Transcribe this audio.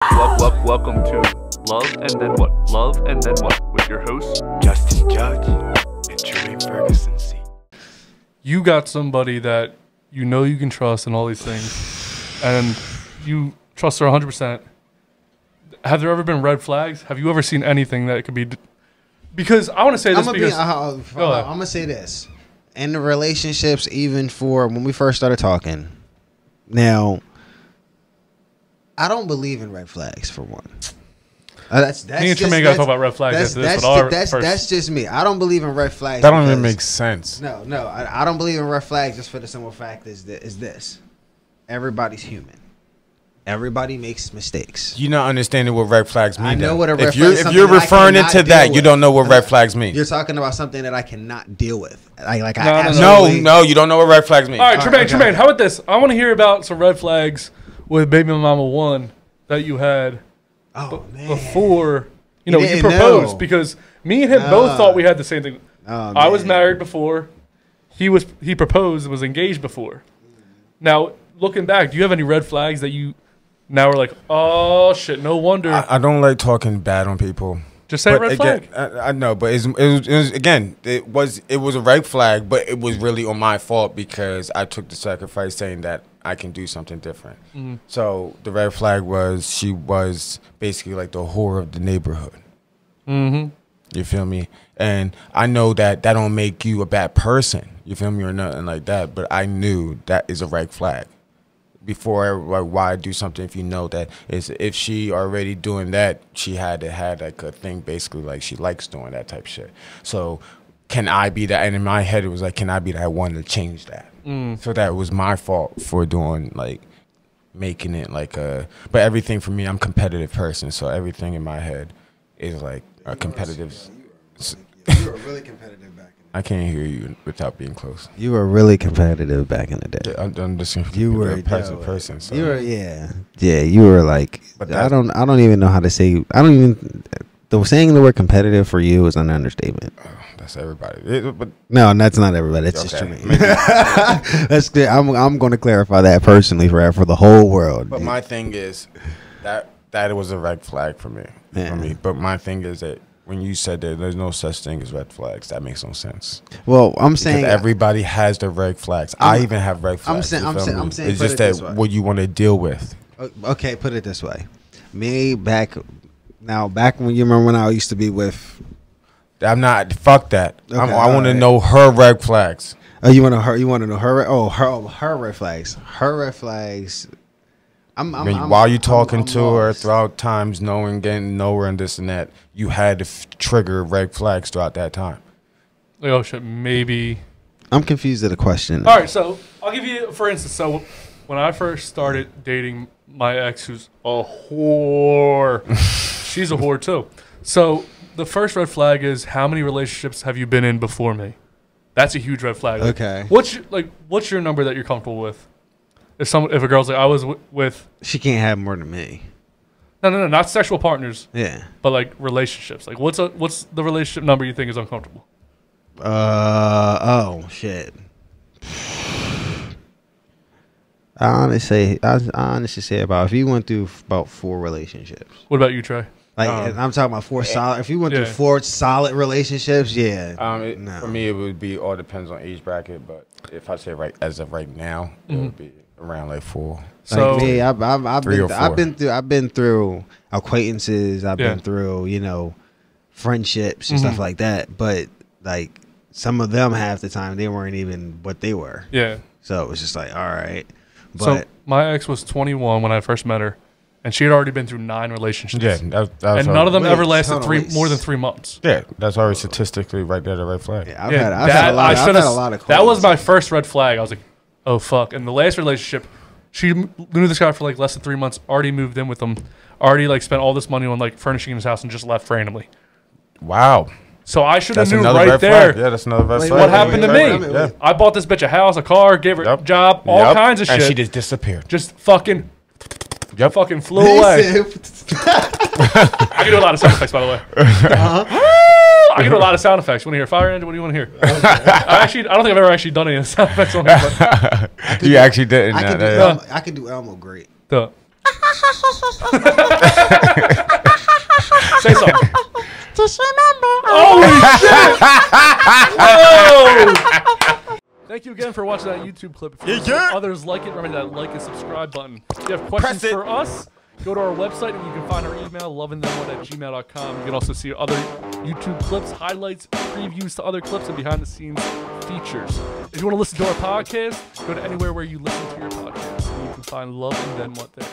Welcome to Love and Then What? Love and Then What? With your hosts, Justin Judge and Julian Ferguson. You got somebody that you know you can trust in all these things, and you trust her 100%. Have there ever been red flags? Have you ever seen anything that could be... Because I want to say this I'm going to say this. In the relationships, even for when we first started talking, now... I don't believe in red flags for one. That's me and Tremaine got to talk about red flags after this. That's just me. I don't believe in red flags. That don't even make sense. No, I don't believe in red flags just for the simple fact is this. Everybody's human. Everybody makes mistakes. You're not understanding what red flags mean. I know what a red flag is. If you're referring into that, you don't know what red flags mean. You're talking about something that I cannot deal with. No, you don't know what red flags mean. All right, Tremaine, how about this? I want to hear about some red flags with baby mama 1 that you had before you proposed, because me and him both thought we had the same thing. I was married before. He proposed and was engaged before. Now, looking back, do you have any red flags that you now are like, oh shit, no wonder? I don't like talking bad on people. Just say red flag. I know, but it was a red flag, but it was really on my fault because I took the sacrifice saying that I can do something different. Mm-hmm. So the red flag was she was basically like the whore of the neighborhood. Mm-hmm. You feel me? And I know that don't make you a bad person. You feel me, or nothing like that. But I knew that is a red flag. Before, like, why do something if you know that if she already doing that, she had like a thing basically like she likes doing that type of shit. So can I be that? And in my head it was like, can I be that one to change that? So that was my fault for doing like making it like a. But everything for me, I'm a competitive person, so everything in my head is like a competitive. You were really competitive back in the day. I can't hear you without being close. You were really competitive back in the day. I'm just you were a passive person. So. You were you were like, but I don't even know how to say. Saying the word competitive for you is an understatement. That's everybody. No, that's not everybody. That's just me. That's good. I'm going to clarify that personally for the whole world. But my thing is that was a red flag for me. Yeah. For me. But my thing is that when you said that there's no such thing as red flags, that makes no sense. Well, I'm saying everybody has their red flags. I even have red flags. I'm saying it's just that what you want to deal with. Okay, put it this way. Me back when you remember when I used to be with. I'm not. Fuck that. Okay, I want to know her red flags. Oh, you want to know her? Her red flags. Her red flags. While you talking to her throughout times, getting nowhere and this and that, you had to trigger red flags throughout that time. Like, oh shit, maybe. I'm confused at the question. All right, so I'll give you, for instance. So when I first started dating my ex, who's a whore, she's a whore too. So the first red flag is, how many relationships have you been in before me? That's a huge red flag. Okay. What's your number that you're comfortable with? If a girl's like, I was with... She can't have more than me. No, not sexual partners. Yeah. But like relationships. Like what's the relationship number you think is uncomfortable? Oh shit. I honestly say about if you went through about 4 relationships. What about you, Trey? Like I'm talking about 4 solid. If you went through 4 solid relationships, For me, it would be all depends on age bracket. But if I say as of right now, it would be around like 4. So like me, I've been through acquaintances. I've been through friendships and stuff like that. But like some of them, half the time they weren't even what they were. Yeah. So it was just like, all right. But so my ex was 21 when I first met her. And she had already been through 9 relationships. Yeah, and none of them ever lasted more than 3 months. Yeah, that's already statistically right there, the red flag. Yeah, I've had a lot of that was my first red flag. I was like, oh, fuck. And the last relationship, she knew this guy for like less than 3 months, already moved in with him, already like spent all this money on like furnishing his house and just left randomly. Wow. So I should have knew right there. Yeah, that's another red flag. What happened to me? Yeah. I bought this bitch a house, a car, gave her a job, all kinds of shit. And she just disappeared. Just fucking... fucking flew away. I can do a lot of sound effects, by the way. I can do a lot of sound effects. You want to hear fire engine? What do you want to hear? I don't think I've ever actually done any of the sound effects on here. You actually didn't. I can do Elmo great. Say something. Just remember. Holy shit! Whoa! Thank you again for watching that YouTube clip. If others like it, remember that like and subscribe button. If you have questions for us, go to our website and you can find our email, lovingthem@gmail.com. You can also see other YouTube clips, highlights, previews to other clips, and behind-the-scenes features. If you want to listen to our podcast, go to anywhere where you listen to your podcast. And you can find Love and Then What there.